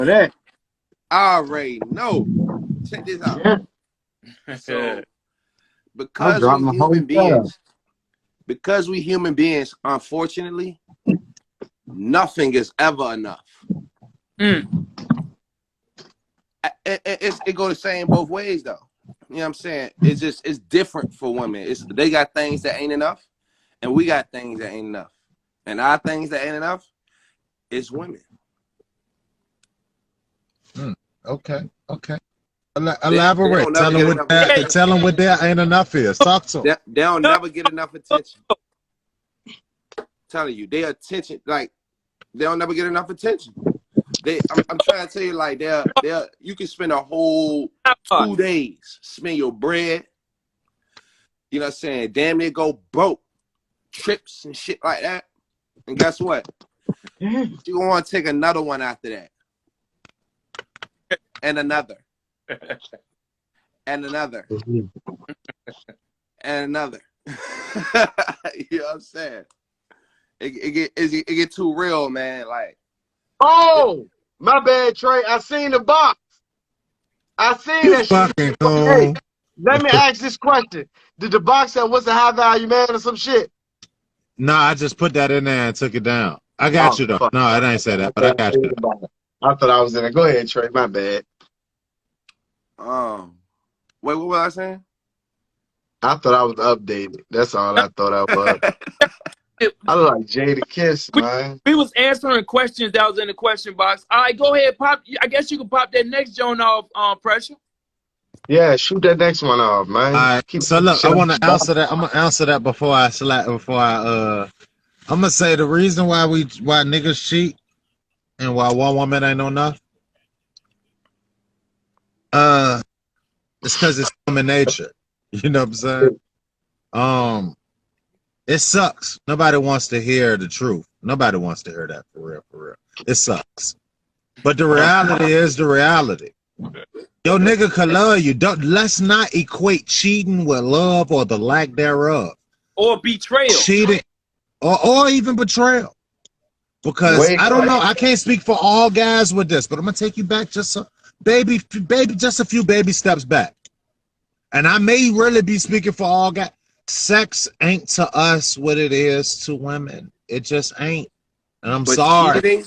that. I already know. Check this out. Yeah. So, because we human beings, unfortunately, nothing is ever enough. It goes the same both ways, though. You know what I'm saying? It's different for women. They got things that ain't enough, and we got things that ain't enough. And our things that ain't enough is women. Okay. Elaborate. Tell them what there ain't enough is. Talk to them. They don't never get enough attention. I'm telling you, they don't never get enough attention. I'm trying to tell you, like, you can spend a whole 2 days, spend your bread, you know what I'm saying, damn near go broke, trips and shit like that. And guess what? You're gonna want to take another one after that. And another. And another. And another. You know what I'm saying? It get too real, man. Like, oh, my bad, Trey. I seen the box. I seen that shit. Hey, let me ask this question. Did the box say what's a high value man or some shit? No, I just put that in there and took it down. I got you, though. Fuck. No, I didn't say that, but I got you. I thought I was in it. Go ahead, Trey. My bad. Wait, what was I saying? I thought I was updated. That's all I thought I was. I look like Jada Kiss, man. We was answering questions that was in the question box. All right, go ahead, pop. I guess you can pop that next joint off, Pressure. Yeah, shoot that next one off, man. All right. So look, I want to answer that. I'm gonna answer that before I I'm gonna say the reason why niggas cheat and why one woman ain't enough. It's because it's human nature. You know what I'm saying? It sucks. Nobody wants to hear the truth. Nobody wants to hear that for real. It sucks. But the reality is the reality. Your nigga can love you. Let's not equate cheating with love or the lack thereof. Or betrayal. Cheating or even betrayal. Because I don't know. I can't speak for all guys with this, but I'm gonna take you back just a few baby steps back. And I may really be speaking for all guys. Sex ain't to us what it is to women. It just ain't. And I'm sorry.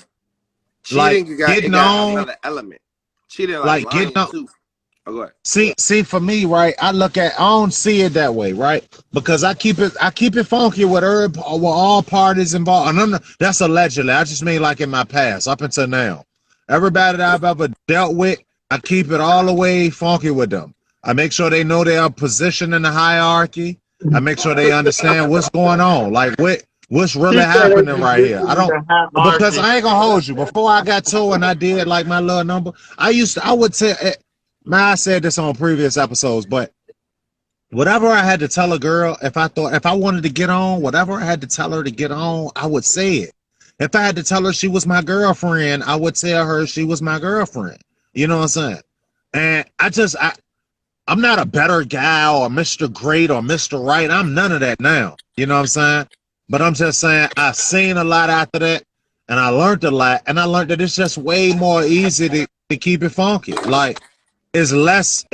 Cheating got another element. Cheating like getting on. Too. Oh, go ahead. See, for me, right? I don't see it that way, right? Because I keep it funky with all parties involved. And that's allegedly. I just mean like in my past, up until now. Everybody that I've ever dealt with, I keep it all the way funky with them. I make sure they know their position in the hierarchy. I make sure they understand what's going on, like what's really happening right here. Because I ain't gonna hold you. Before I got told and I did like my little number, I would say, man, I said this on previous episodes, but whatever I had to tell a girl, if I wanted to get on, whatever I had to tell her to get on, I would say it. If I had to tell her she was my girlfriend, I would tell her she was my girlfriend. You know what I'm saying? And I'm not a better guy or Mr. Great or Mr. Right. I'm none of that now. You know what I'm saying? But I'm just saying I've seen a lot after that, and I learned a lot, and I learned that it's just way more easy to keep it funky. Like it's less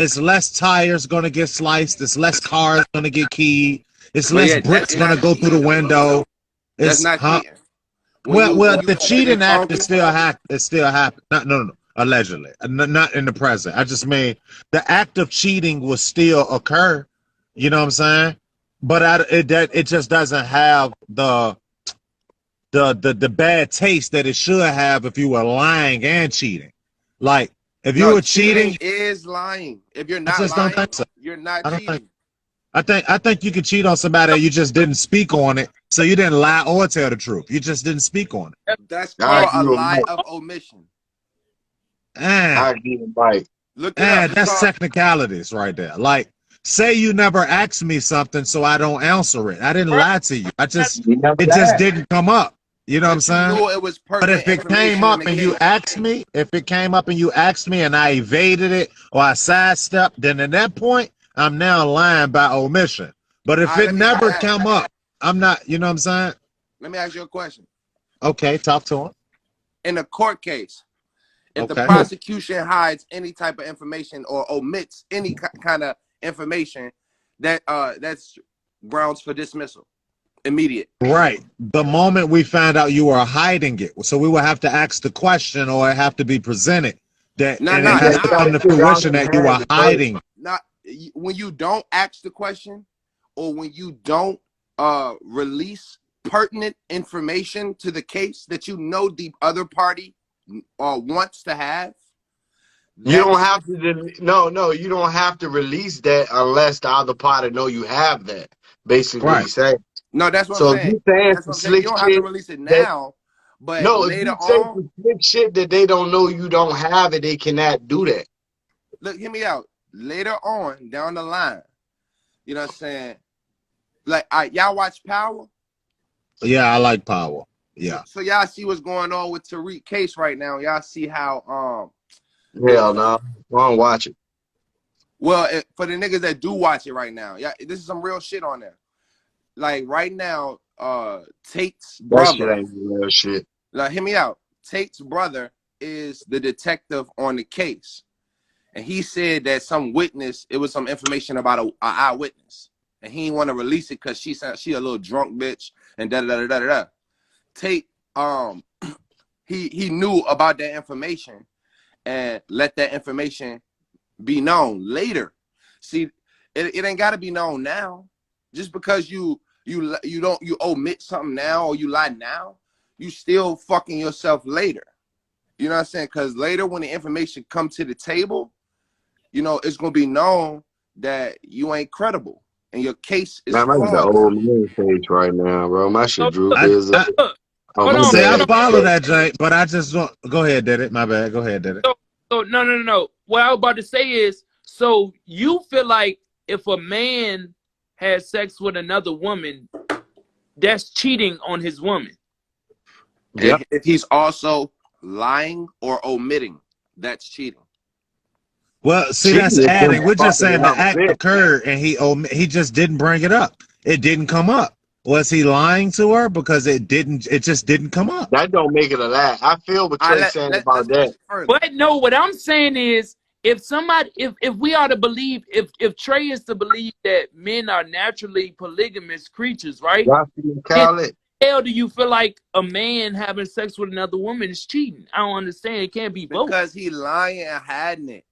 tires gonna get sliced, it's less cars gonna get keyed, it's less bricks gonna go through the window. That's not cheating. Well, the cheating act is still happening. It still happens. No. Allegedly, not in the present. I just mean the act of cheating will still occur. You know what I'm saying? But it just doesn't have the bad taste that it should have if you were lying and cheating. Like if you were cheating, is lying. If you're not lying, don't think so. You're not cheating. I think you can cheat on somebody and you just didn't speak on it, so you didn't lie or tell the truth. You just didn't speak on it. That's called a lie of omission. That's technicalities right there. Like, say you never asked me something, so I don't answer it. I didn't lie to you. It just didn't come up. You know what I'm saying? It was but if it came up and you asked me, and I evaded it or I sidestepped, then at that point, I'm now lying by omission. But if it never come up, I'm not. You know what I'm saying? Let me ask you a question. Okay, talk to him. In a court case, If the Okay. prosecution hides any type of information or omits any kind of information, that's grounds for dismissal, immediate. Right. The moment we found out you were hiding it, so we would have to ask the question, or it have to be presented that, and it has to come to fruition that you were hiding. Not when you don't ask the question, or when you don't release pertinent information to the case that you know the other party wants to have. You don't have to. No, you don't have to release that unless the other party know you have that. Basically, what he's saying. No, that's what so I'm saying. That's what I'm saying. You don't have to release it now, but later on. If you say shit that they don't know you don't have it, they cannot do that. Look, hear me out. Later on, down the line, you know what I'm saying? Like, y'all watch Power? Yeah, I like Power. Yeah. So y'all see what's going on with Tariq case right now. Y'all see how hell no, I don't watch it. Well, for the niggas that do watch it right now, yeah, this is some real shit on there. Like right now, Tate's brother. That shit ain't real shit. Like, hear me out. Tate's brother is the detective on the case, and he said that some witness, it was some information about an eyewitness, and he didn't want to release it because she said she a little drunk bitch and da da da da da. Tate, he knew about that information and let that information be known later. See, it ain't got to be known now. Just because you omit something now or you lie now, you still fucking yourself later. You know what I'm saying? Because later when the information comes to the table, you know, it's going to be known that you ain't credible and your case is flawed. I'm at the old man page right now, bro. My shit drew is I follow that, Jay, but I just don't. Go ahead, did it. My bad. Go ahead, did it. So no. What I was about to say is, so you feel like if a man has sex with another woman, that's cheating on his woman. Yep. If he's also lying or omitting, that's cheating. Well, see, that's adding. We're just saying the act occurred and he just didn't bring it up. It didn't come up. Was he lying to her because it just didn't come up? That don't make it a lie. I feel what you're saying about that. But no, what I'm saying is, if we are to believe, if Trey is to believe that men are naturally polygamous creatures, right? Hell, do you feel like a man having sex with another woman is cheating? I don't understand. It can't be both. Because he lying and hiding it.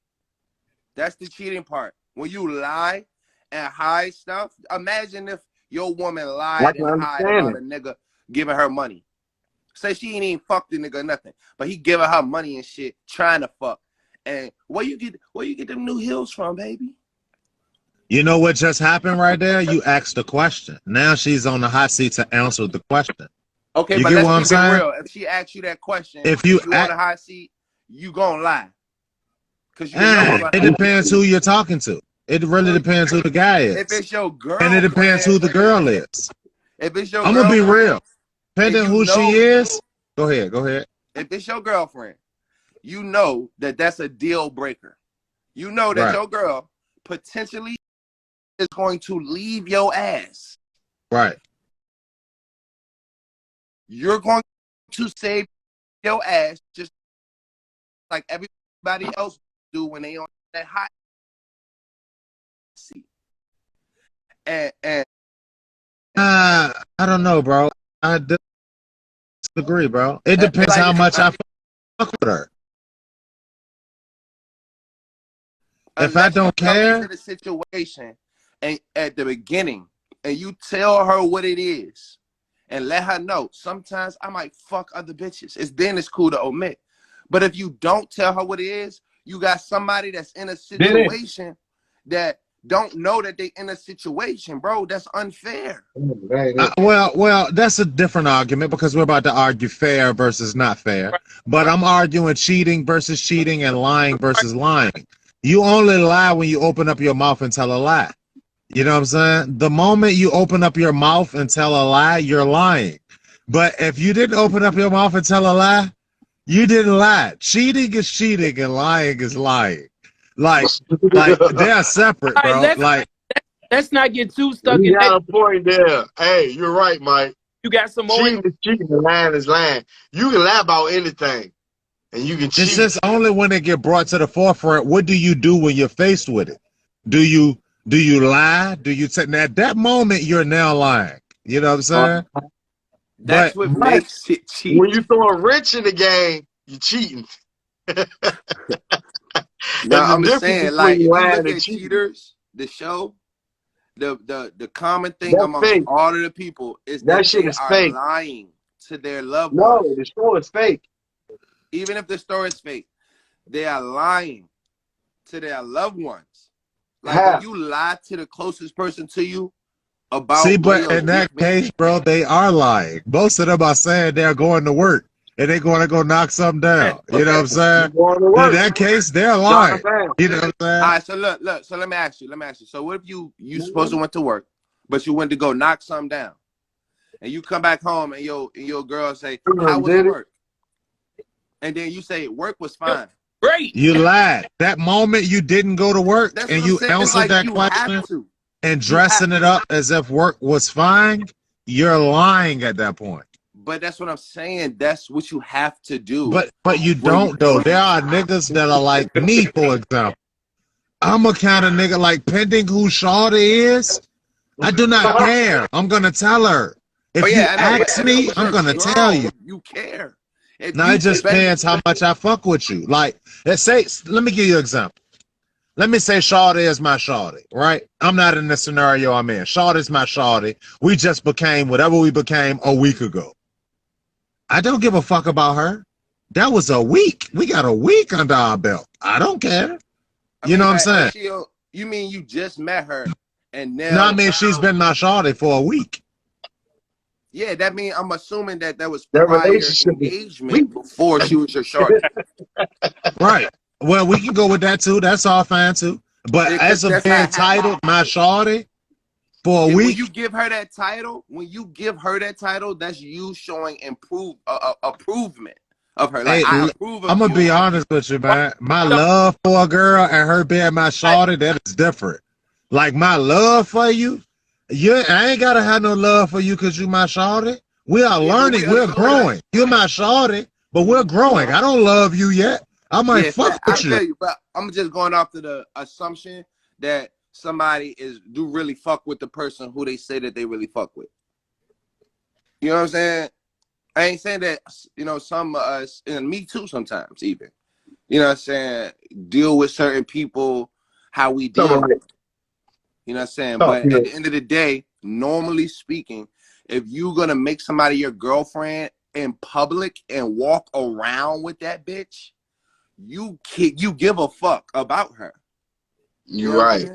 That's the cheating part. When you lie and hide stuff, imagine if your woman lied and hide about a nigga giving her money. Say she ain't even fucked the nigga or nothing, but he giving her money and shit, trying to fuck. And where you get them new heels from, baby? You know what just happened right there? You asked the question. Now she's on the hot seat to answer the question. Okay, you but get let's keep it real. saying? If she asks you that question, if you on the hot seat, you gonna lie. Cause it depends who you're talking to. It really depends who the guy is. If it's your girl, and it depends who the girl is. If it's your, I'm gonna be real. Depending who she is. Go ahead. If it's your girlfriend, you know that that's a deal breaker. You know that your girl potentially is going to leave your ass. Right. You're going to save your ass just like everybody else do when they on that hot seat. And I don't know, bro. I disagree, bro. It depends how much I fuck with her. If I don't care, to the situation and at the beginning, and you tell her what it is, and let her know. Sometimes I might fuck other bitches. It's cool to omit. But if you don't tell her what it is, you got somebody that's in a situation that don't know that they in a situation, bro. That's unfair. Well, that's a different argument because we're about to argue fair versus not fair. But I'm arguing cheating versus cheating and lying versus lying. You only lie when you open up your mouth and tell a lie. You know what I'm saying? The moment you open up your mouth and tell a lie, you're lying. But if you didn't open up your mouth and tell a lie, you didn't lie. Cheating is cheating and lying is lying. Like they're separate, bro. Let's not get too stuck you in got a point there. Hey, you're right, Mike. You got some more. Cheating is cheating and lying is lying. You can lie about anything. and you can cheat. It's just only when it get brought to the forefront. What do you do when you're faced with it? Do you lie? Do you say at that moment you're now lying? You know what I'm saying? That's what makes it cheat. When you throw a wrench in the game, you're cheating. No, I'm just saying, like, if you look at Cheaters, the show, the common thing amongst all of the people is that shit they is are fake. lying to their loved ones. No, the show is fake. Even if the story is fake, they are lying to their loved ones. Like, when you lie to the closest person to you about. See, but in that case, bro, they are lying. Most of them are saying they're going to work and they're going to go knock something down. You know what I'm saying? In that case, they're lying. You know what I'm saying? All right, so look. So let me ask you. So what if you supposed to went to work, but you went to go knock something down, and you come back home and your girl say, "How was work?" And then you say, "Work was fine." Great. You lied. That moment you didn't go to work and you answered that question and dressing it up as if work was fine, you're lying at that point. But that's what I'm saying. That's what you have to do. But you don't though. There are niggas that are like me, for example. I'm a kind of nigga like pending who shawty is. I do not care. I'm gonna tell her. If you ask me, I'm gonna tell you. You care. Now it just depends how much I fuck with you. Like, let me give you an example. Let me say shawty is my shawty, right? I'm not in the scenario I'm in. Shawty is my shawty. We just became whatever we became a week ago. I don't give a fuck about her. That was a week. We got a week under our belt. I don't care. You know what I'm saying? You mean you just met her and now? No, I mean she's been my shawty for a week. Yeah, that means I'm assuming that was prior engagement before she was your shawty. Right. Well, we can go with that too. That's all fine too. But as a being titled my shawty for a week. When you give her that title, that's you showing improvement of her. Like, I approve of I'm gonna be honest with you, man. My love for a girl and her being my shawty, that is different. Like my love for you, I ain't gotta have no love for you because you my shawty. We are learning, we're growing. You're my shawty, but we're growing. I don't love you yet. I might fuck with you. Tell you, but I'm just going off to the assumption that somebody do really fuck with the person who they say that they really fuck with. You know what I'm saying? I ain't saying that, some of us, and me too sometimes even, you know what I'm saying, deal with certain people how we deal with. You know what I'm saying? But at the end of the day, normally speaking, if you're going to make somebody your girlfriend in public and walk around with that bitch, you give a fuck about her. You're right.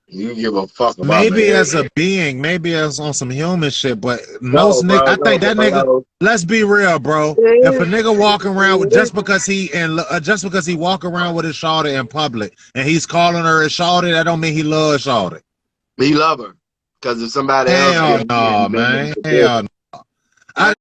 You give a fuck about maybe as a being, maybe as on some human shit, but most nigga, I think that nigga. Let's be real, bro. If a nigga walk around with just because he walk around with his shawty in public and he's calling her a shawty, that don't mean he loves shawty. He love her because if somebody else. Hell no, man. Hell no.